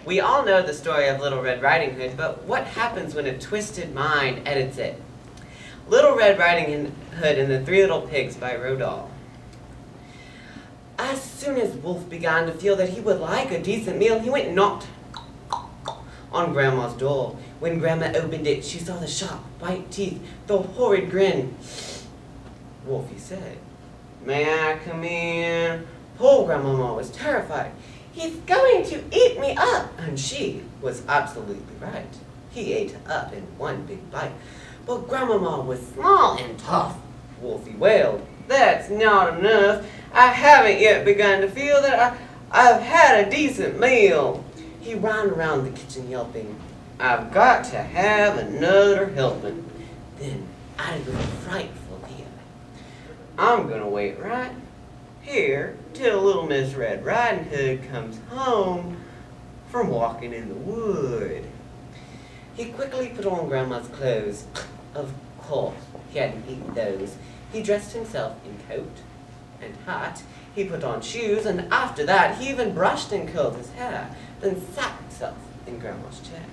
We all know the story of Little Red Ridinghood, but what happens when a twisted mind edits it? Little Red Riding Hood and the Three Little Pigs by Roald Dahl. As soon as Wolf began to feel that he would like a decent meal, he went and knocked on Grandma's door. When Grandma opened it, she saw the sharp, white teeth, the horrid grin. Wolfie said, "May I come in?" Poor Grandmama was terrified. "He's going to eat me up!" And she was absolutely right. He ate her up in one big bite. But Grandmama was small and tough. Wolfie wailed, "That's not enough. I haven't yet begun to feel that I've had a decent meal." He ran around the kitchen yelping, "I've got to have another helping." Then, added with a frightful vehemence, "I'm gonna wait right here till little Miss Red Riding Hood comes home from walking in the wood." He quickly put on Grandma's clothes. Of course, he hadn't eaten those. He dressed himself in coat and hat. He put on shoes, and after that, he even brushed and curled his hair, then sat himself in Grandma's chair.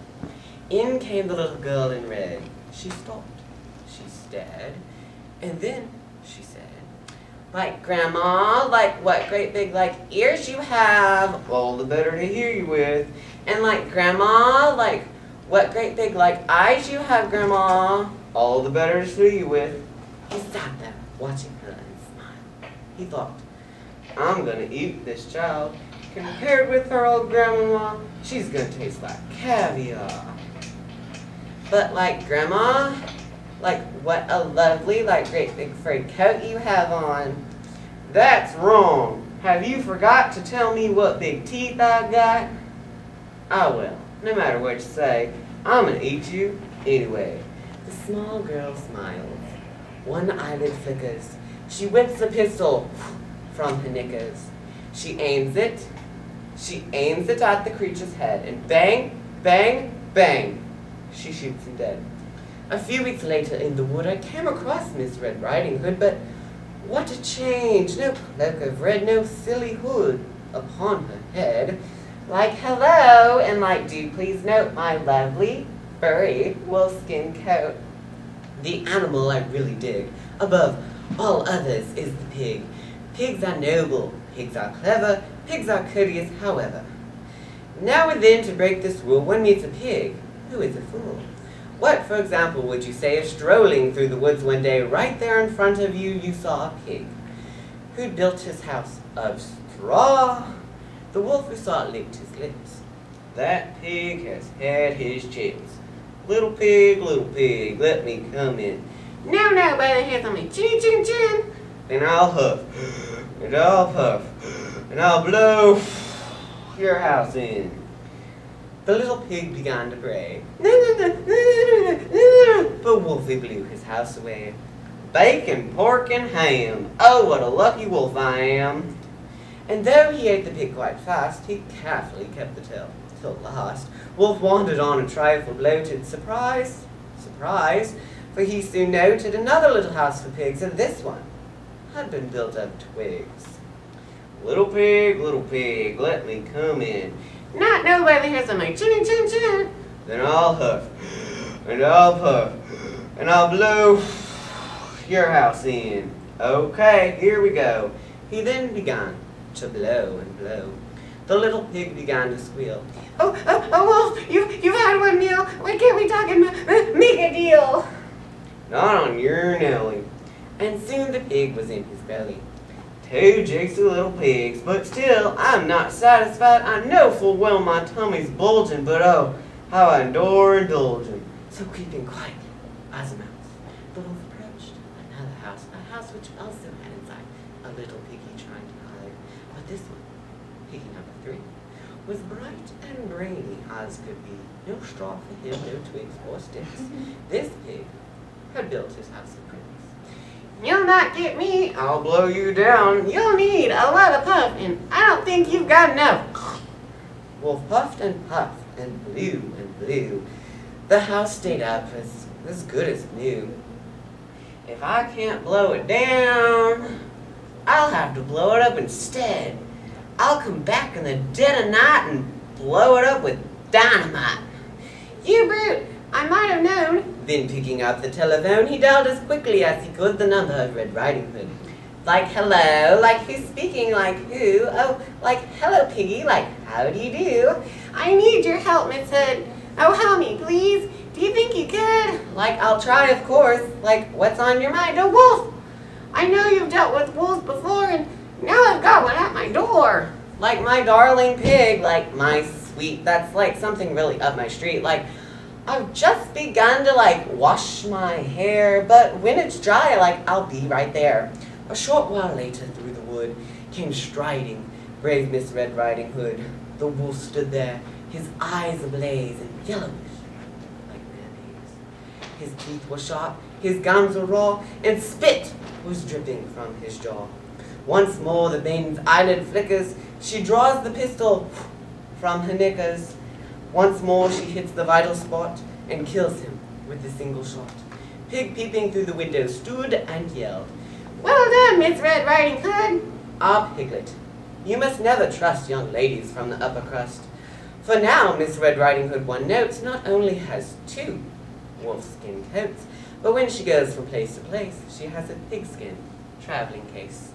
In came the little girl in red. She stopped. She stared, and then she said, "Like Grandma, like what great big like ears you have, all the better to hear you with. And like Grandma, like what great big like eyes you have, Grandma, all the better to see you with." He sat there watching her and smiled. He thought, "I'm gonna eat this child. Compared with her old grandmama, she's gonna taste like caviar. But like Grandma, like what a lovely, like great big furry coat you have on." "That's wrong. Have you forgot to tell me what big teeth I've got?" "Oh well, no matter what you say, I'm gonna eat you anyway." The small girl smiles. One eyelid flickers. She whips a pistol from her knickers. She aims it at the creature's head, and bang, bang, bang, she shoots him dead. A few weeks later in the wood I came across Miss Red Riding Hood, but what a change! No cloak of red, no silly hood upon her head. Like hello, and like do please note my lovely, furry, wolfskin coat. The animal I really dig, above all others, is the pig. Pigs are noble, pigs are clever, pigs are courteous, however. Now and then, to break this rule, one meets a pig who is a fool. What, for example, would you say if strolling through the woods one day, right there in front of you, you saw a pig who'd built his house of straw? The wolf who saw it licked his lips. "That pig has had his chips. Little pig, let me come in." "No, no, by the head on me, chin, chin, chin." "Then I'll huff, and I'll puff, and I'll blow your house in." The little pig began to bray, but Wolfie blew his house away. "Bacon, pork, and ham, oh, what a lucky wolf I am." And though he ate the pig quite fast, he carefully kept the tail till last. Wolf wandered on a trifle bloated. Surprise, surprise, for he soon noted another little house for pigs, and this one had been built of twigs. Little pig, let me come in." "Not nobody has on my chin, chin, chin." "Then I'll huff, and I'll puff, and I'll blow your house in." "Okay, here we go." He then began to blow and blow. The little pig began to squeal. Oh, Wolf, you've had one meal. Why can't we talk and make a deal?" "Not on your Nelly." And soon the pig was in his belly. "Two jigsy little pigs, but still I'm not satisfied. I know full well my tummy's bulging, but oh, how I adore indulging." So creeping quietly as a mouse, the wolf approached another house, a house which also had inside a little piggy trying to hide. But this one, piggy number 3, was bright and brainy as could be. No straw for him, no twigs or sticks. This pig had built his house of bricks. "You'll not get me. I'll blow you down. You'll need a lot of puff, and I don't think you've got enough." Wolf puffed and puffed and blew and blew. The house stayed up as good as new. "If I can't blow it down, I'll have to blow it up instead. I'll come back in the dead of night and blow it up with dynamite. You brute! I might have known. Then picking up the telephone, he dialed as quickly as he could the number of Red Riding Hood. Like, hello, like who's speaking, like who? Oh, like, hello, Piggy, like, how do you do? I need your help, Miss Hood. Oh, help me, please. Do you think you could? Like, I'll try, of course. Like, what's on your mind? A wolf! I know you've dealt with wolves before, and now I've got one at my door. Like, my darling pig, like, my sweet, that's like something really up my street. Like, I've just begun to, like, wash my hair, but when it's dry, like, I'll be right there. A short while later, through the wood, came striding brave Miss Red Riding Hood. The wolf stood there, his eyes ablaze and yellowish, like mayonnaise. His teeth were sharp, his gums were raw, and spit was dripping from his jaw. Once more the maiden's eyelid flickers, she draws the pistol from her knickers. Once more she hits the vital spot and kills him with a single shot. Pig peeping through the window stood and yelled, Well done, Miss Red Riding Hood. Ah, Piglet, you must never trust young ladies from the upper crust. For now Miss Red Riding Hood, one notes, not only has 2 wolfskin coats, but when she goes from place to place, she has a pigskin traveling case.